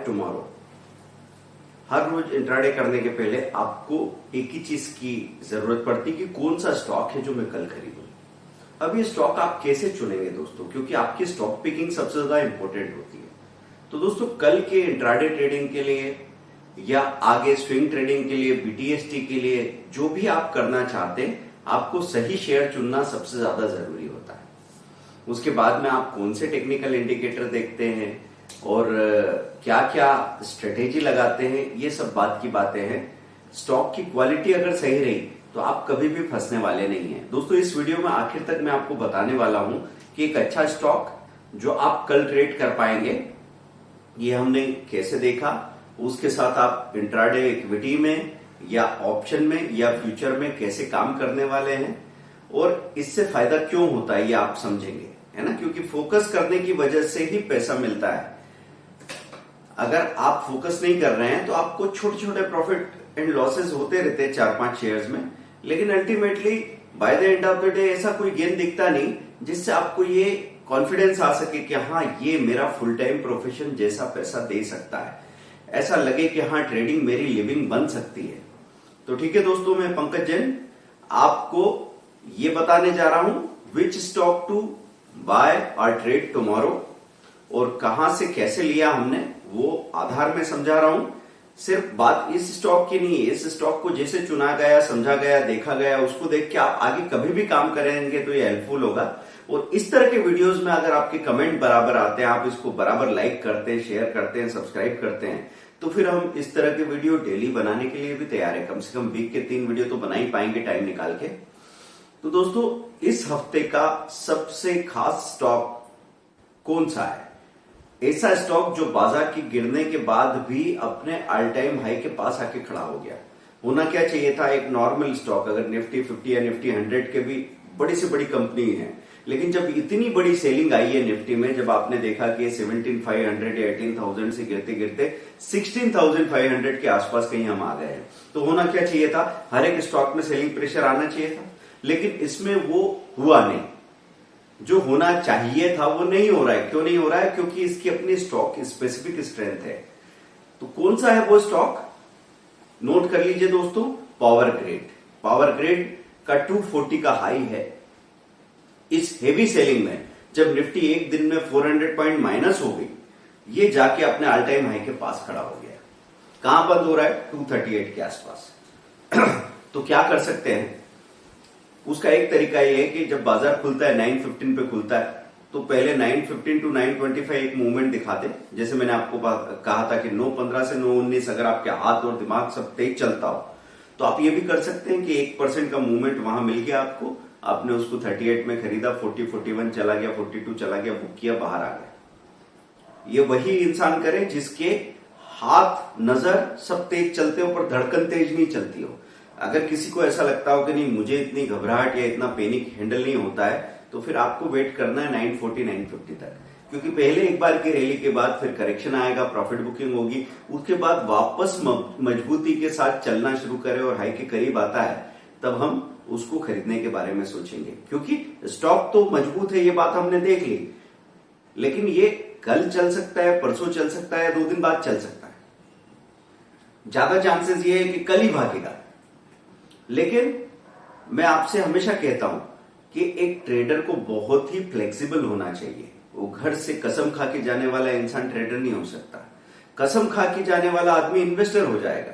Tomorrow. हर रोज intraday करने के पहले आपको एक ही चीज की जरूरत पड़ती है कि कौन सा स्टॉक है जो मैं कल खरीदूं। अब ये स्टॉक आप कैसे चुनेंगे दोस्तों, क्योंकि आपकी स्टॉक पिकिंग सबसे ज्यादा इंपॉर्टेंट होती है। तो दोस्तों कल के इंट्राडे ट्रेडिंग के लिए या आगे स्विंग ट्रेडिंग के लिए, बीटीएसटी के लिए, जो भी आप करना चाहते हैं, आपको सही शेयर चुनना सबसे ज्यादा जरूरी होता है। उसके बाद में आप कौन से टेक्निकल इंडिकेटर देखते हैं और क्या क्या स्ट्रेटेजी लगाते हैं, ये सब बात की बातें हैं। स्टॉक की क्वालिटी अगर सही रही तो आप कभी भी फंसने वाले नहीं हैं। दोस्तों इस वीडियो में आखिर तक मैं आपको बताने वाला हूं कि एक अच्छा स्टॉक जो आप कल ट्रेड कर पाएंगे, ये हमने कैसे देखा। उसके साथ आप इंट्राडे इक्विटी में या ऑप्शन में या फ्यूचर में कैसे काम करने वाले हैं और इससे फायदा क्यों होता है ये आप समझेंगे, है ना। क्योंकि फोकस करने की वजह से ही पैसा मिलता है। अगर आप फोकस नहीं कर रहे हैं तो आपको छोटे छोटे प्रॉफिट एंड लॉसेस होते रहते हैं 4-5 शेयर्स में, लेकिन ultimately by the end of the day ऐसा कोई गेन दिखता नहीं जिससे आपको ये कॉन्फिडेंस आ सके कि हाँ ये मेरा फुल टाइम प्रोफेशन जैसा पैसा दे सकता है, ऐसा लगे कि हाँ ट्रेडिंग मेरी लिविंग बन सकती है। तो ठीक है दोस्तों, मैं पंकज जैन आपको ये बताने जा रहा हूं विच स्टॉक टू बाय और ट्रेड टुमारो, और कहां से कैसे लिया हमने वो आधार में समझा रहा हूं। सिर्फ बात इस स्टॉक की नहीं है, इस स्टॉक को जैसे चुना गया, समझा गया, देखा गया, उसको देख के आप आगे कभी भी काम करेंगे तो ये हेल्पफुल होगा। और इस तरह के वीडियोस में अगर आपके कमेंट बराबर आते हैं, आप इसको बराबर लाइक करते हैं, शेयर करते हैं, सब्सक्राइब करते हैं, तो फिर हम इस तरह के वीडियो डेली बनाने के लिए भी तैयार है। कम से कम वीक के 3 वीडियो तो बना ही पाएंगे टाइम निकाल के। तो दोस्तों इस हफ्ते का सबसे खास स्टॉक कौन सा है? ऐसा स्टॉक जो बाजार की गिरने के बाद भी अपने ऑल टाइम हाई के पास आके खड़ा हो गया। होना क्या चाहिए था, एक नॉर्मल स्टॉक, अगर निफ्टी 50 या निफ्टी 100 के भी बड़ी से बड़ी कंपनी है, लेकिन जब इतनी बड़ी सेलिंग आई है निफ्टी में, जब आपने देखा कि 17,500 या 18,000 से गिरते गिरते 16,500 के आसपास कहीं हम आ गए हैं, तो होना क्या चाहिए था, हर एक स्टॉक में सेलिंग प्रेशर आना चाहिए था, लेकिन इसमें वो हुआ नहीं। जो होना चाहिए था वो नहीं हो रहा है। क्यों नहीं हो रहा है? क्योंकि इसकी अपनी स्टॉक स्पेसिफिक स्ट्रेंथ है। तो कौन सा है वो स्टॉक, नोट कर लीजिए दोस्तों, पावर ग्रिड। पावर ग्रिड का 240 का हाई है। इस हेवी सेलिंग में जब निफ्टी एक दिन में 400 पॉइंट माइनस हो गई, ये जाके अपने ऑल टाइम हाई के पास खड़ा हो गया। कहां बंद हो रहा है? 238 के आसपास। तो क्या कर सकते हैं, उसका एक तरीका ये है कि जब बाजार खुलता है 915 पे खुलता है, तो पहले 915 टू 925 एक मूवमेंट दिखाते। जैसे मैंने आपको कहा था कि 915 से 919 अगर आपके हाथ और दिमाग सब तेज चलता हो तो आप ये भी कर सकते हैं कि 1% का मूवमेंट वहां मिल गया आपको, आपने उसको 38 में खरीदा, 40, 41 चला गया, 42 चला गया, बुक किया, बाहर आ गया। ये वही इंसान करे जिसके हाथ, नजर सब तेज चलते हो पर धड़कन तेज नहीं चलती हो। अगर किसी को ऐसा लगता हो कि नहीं मुझे इतनी घबराहट या इतना पैनिक हैंडल नहीं होता है, तो फिर आपको वेट करना है 940, 950 तक, क्योंकि पहले एक बार की रैली के बाद फिर करेक्शन आएगा, प्रॉफिट बुकिंग होगी, उसके बाद वापस मजबूती के साथ चलना शुरू करे और हाई के करीब आता है, तब हम उसको खरीदने के बारे में सोचेंगे। क्योंकि स्टॉक तो मजबूत है, ये बात हमने देख ली, लेकिन ये कल चल सकता है, परसों चल सकता है, 2 दिन बाद चल सकता है। ज्यादा चांसेस ये है कि कल ही भागेगा। लेकिन मैं आपसे हमेशा कहता हूं कि एक ट्रेडर को बहुत ही फ्लेक्सिबल होना चाहिए। वो घर से कसम खा के जाने वाला इंसान ट्रेडर नहीं हो सकता। कसम खा के जाने वाला आदमी इन्वेस्टर हो जाएगा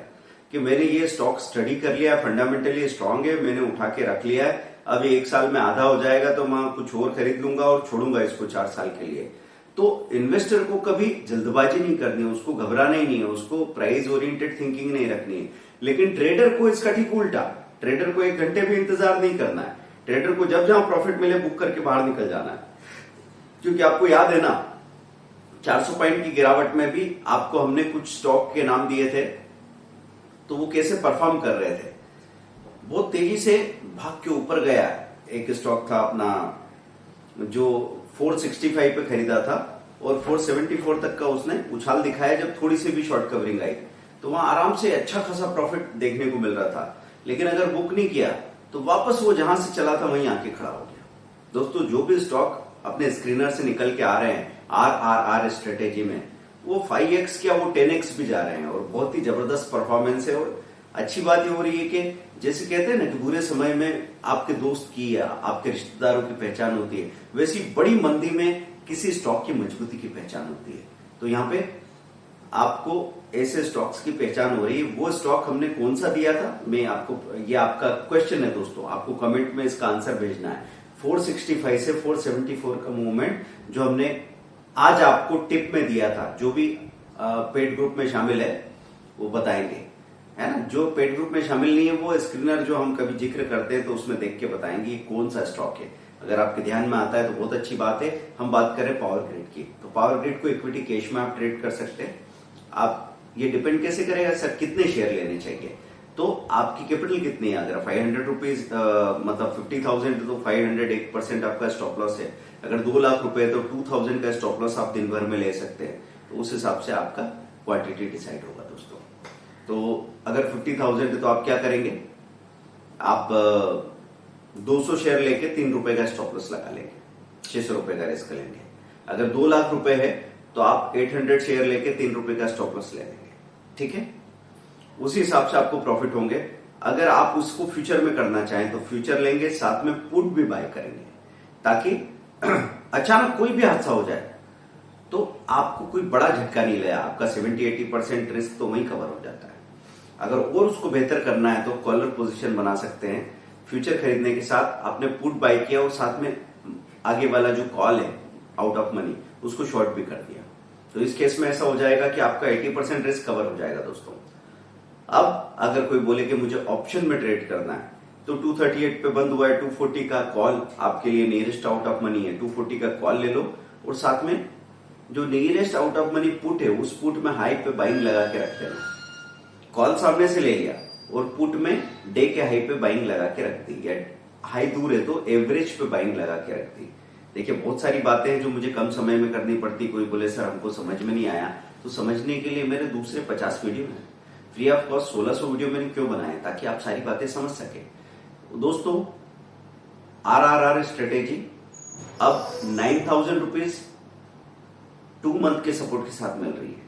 कि मैंने ये स्टॉक स्टडी कर लिया, फंडामेंटली स्ट्रांग है, मैंने उठा के रख लिया है, अब 1 साल में आधा हो जाएगा तो मैं कुछ और खरीद लूंगा और छोड़ूंगा इसको 4 साल के लिए। तो इन्वेस्टर को कभी जल्दबाजी नहीं करनी है, उसको घबराना ही नहीं है, उसको प्राइस ओरिएंटेड थिंकिंग नहीं रखनी है। लेकिन ट्रेडर को इसका ठीक उल्टा, ट्रेडर को 1 घंटे भी इंतजार नहीं करना है। ट्रेडर को जब जहां प्रॉफिट मिले बुक करके बाहर निकल जाना है। क्योंकि आपको याद है ना, 400 पॉइंट की गिरावट में भी आपको हमने कुछ स्टॉक के नाम दिए थे, तो वो कैसे परफॉर्म कर रहे थे। बहुत तेजी से भाग के ऊपर गया। एक स्टॉक था अपना जो 465 पे खरीदा था और 474 तक का उसने उछाल दिखाया। जब थोड़ी सी भी शॉर्ट कवरिंग आई तो वहां आराम से अच्छा खासा प्रॉफिट देखने को मिल रहा था। लेकिन अगर बुक नहीं किया तो वापस वो जहां से चला था वहीं आके खड़ा हो गया। दोस्तों जो भी स्टॉक अपने स्क्रीनर से निकल के आ रहे हैं RRR स्ट्रेटेजी में, वो 5x क्या वो 10x भी जा रहे हैं और बहुत ही जबरदस्त परफॉर्मेंस है। और अच्छी बात ये हो रही है कि जैसे कहते हैं ना कि बुरे समय में आपके दोस्त की या आपके रिश्तेदारों की पहचान होती है, वैसी बड़ी मंदी में किसी स्टॉक की मजबूती की पहचान होती है। तो यहाँ पे आपको ऐसे स्टॉक्स की पहचान हो रही है। वो स्टॉक हमने कौन सा दिया था, मैं आपको, ये आपका क्वेश्चन है दोस्तों, आपको कमेंट में इसका आंसर भेजना है। 465 से 474 का मूवमेंट जो हमने आज आपको टिप में दिया था, जो भी पेड ग्रुप में शामिल है वो बताएंगे, है ना। जो पेड ग्रुप में शामिल नहीं है वो स्क्रीनर जो हम कभी जिक्र करते हैं तो उसमें देख के बताएंगे कौन सा स्टॉक है। अगर आपके ध्यान में आता है तो बहुत अच्छी बात है। हम बात करें पावर ग्रिड की, तो पावर ग्रिड को इक्विटी कैश में आप ट्रेड कर सकते हैं। आप ये डिपेंड कैसे करेगा सर कितने शेयर लेने चाहिए, तो आपकी कैपिटल कितनी है। अगर 500 रुपीज मतलब 50,000 तो 500 1% आपका स्टॉप लॉस है। अगर 2 लाख रुपए तो 2000 का स्टॉप लॉस आप दिन भर में ले सकते हैं। तो उस हिसाब से आपका क्वांटिटी डिसाइड होगा दोस्तों। तो अगर 50,000 तो आप क्या करेंगे, आप 200 शेयर लेके 3 रुपए का स्टॉप लॉस लगा लेंगे, 600 रुपए का रिस्क लेंगे। अगर 2 लाख रुपए है तो आप 800 शेयर लेके 3 रुपए का स्टॉप लॉस ले लेंगे, ठीक है। उसी हिसाब से आपको प्रॉफिट होंगे। अगर आप उसको फ्यूचर में करना चाहें तो फ्यूचर लेंगे, साथ में पुट भी बाय करेंगे, ताकि अचानक कोई भी हादसा हो जाए तो आपको कोई बड़ा झटका नहीं लगा। आपका 70-80% रिस्क तो वहीं कवर हो जाता है। अगर और उसको बेहतर करना है तो कॉलर पोजीशन बना सकते हैं। फ्यूचर खरीदने के साथ आपने पुट बाय किया और साथ में आगे वाला जो कॉल है आउट ऑफ मनी उसको शॉर्ट भी कर दिया, तो इस केस में ऐसा हो जाएगा कि आपका 80% रिस्क कवर हो जाएगा दोस्तों। अब अगर कोई बोले कि मुझे ऑप्शन में ट्रेड करना है तो 238 पे बंद हुआ है, 240 का कॉल आपके लिए नियरेस्ट आउट ऑफ मनी है, 240 का कॉल ले लो और साथ में जो nearest out of money put है उस पुट में हाई पे बाइंग लगा के रख देना। कॉल सामने से ले लिया और पुट में डे के हाई पे बाइंग लगा के रख दी, या हाई दूर है तो एवरेज पे बाइंग लगा के रख दी। देखिए बहुत सारी बातें हैं जो मुझे कम समय में करनी पड़ती। कोई बोले सर हमको समझ में नहीं आया, तो समझने के लिए मेरे दूसरे 50 वीडियो हैं फ्री ऑफ कॉस्ट। 1600 वीडियो मैंने क्यों बनाए, ताकि आप सारी बातें समझ सके दोस्तों। RRR स्ट्रेटेजी अब 9,000 रुपीज 2 मंथ के सपोर्ट के साथ मिल रही है।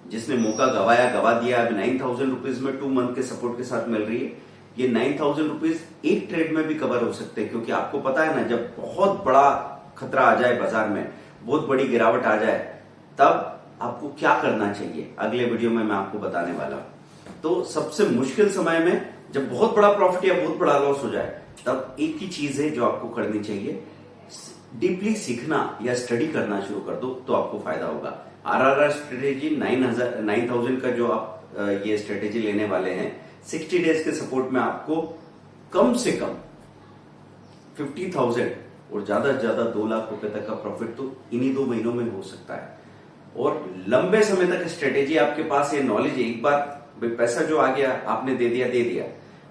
जिसने मौका गवाया गवा दिया। अब 9,000 रुपीज में 2 मंथ के सपोर्ट के साथ मिल रही है। ये 9,000 रुपीज एक ट्रेड में भी कवर हो सकते हैं, क्योंकि आपको पता है ना, जब बहुत बड़ा खतरा आ जाए बाजार में, बहुत बड़ी गिरावट आ जाए, तब आपको क्या करना चाहिए अगले वीडियो में मैं आपको बताने वाला हूं। तो सबसे मुश्किल समय में जब बहुत बड़ा प्रॉफिट या बहुत बड़ा लॉस हो जाए, तब एक ही चीज है जो आपको करनी चाहिए, डीपली सीखना या स्टडी करना शुरू कर दो तो आपको फायदा होगा। RRR स्ट्रेटेजी 9,000 का जो आप ये स्ट्रेटेजी लेने वाले हैं, 60 डेज के सपोर्ट में आपको कम से कम 50,000 और ज्यादा से ज्यादा 2 लाख रुपए तक का प्रॉफिट तो इन्हीं 2 महीनों में हो सकता है। और लंबे समय तक स्ट्रेटेजी आपके पास है, नॉलेज, एक बार पैसा जो आ गया आपने दे दिया,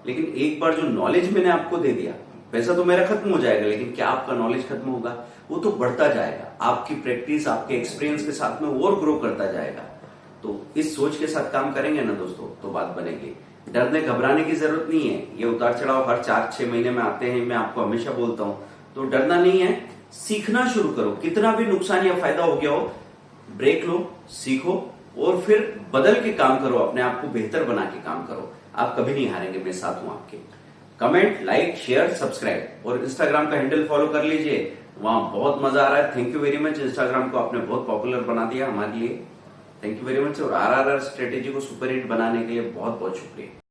लेकिन एक बार जो नॉलेज मैंने आपको दे दिया, पैसा तो मेरा खत्म हो जाएगा, लेकिन क्या आपका नॉलेज खत्म होगा? वो तो बढ़ता जाएगा। आपकी प्रैक्टिस आपके एक्सपीरियंस के साथ में और ग्रो करता जाएगा। तो इस सोच के साथ काम करेंगे ना दोस्तों, तो बात बनेगी। डरने घबराने की जरूरत नहीं है। ये उतार चढ़ाव हर 4-6 महीने में आते हैं, मैं आपको हमेशा बोलता हूं, तो डरना नहीं है। सीखना शुरू करो। कितना भी नुकसान या फायदा हो गया हो, ब्रेक लो, सीखो और फिर बदल के काम करो, अपने आप को बेहतर बना के काम करो। आप कभी नहीं हारेंगे, मैं साथ हूं आपके। कमेंट, लाइक, शेयर, सब्सक्राइब और इंस्टाग्राम का हैंडल फॉलो कर लीजिए, वहां बहुत मजा आ रहा है। Thank you very much. Instagram को आपने बहुत पॉपुलर बना दिया हमारे लिए, थैंक यू वेरी मच। और RRR स्ट्रेटेजी को सुपर हिट बनाने के लिए बहुत बहुत शुक्रिया।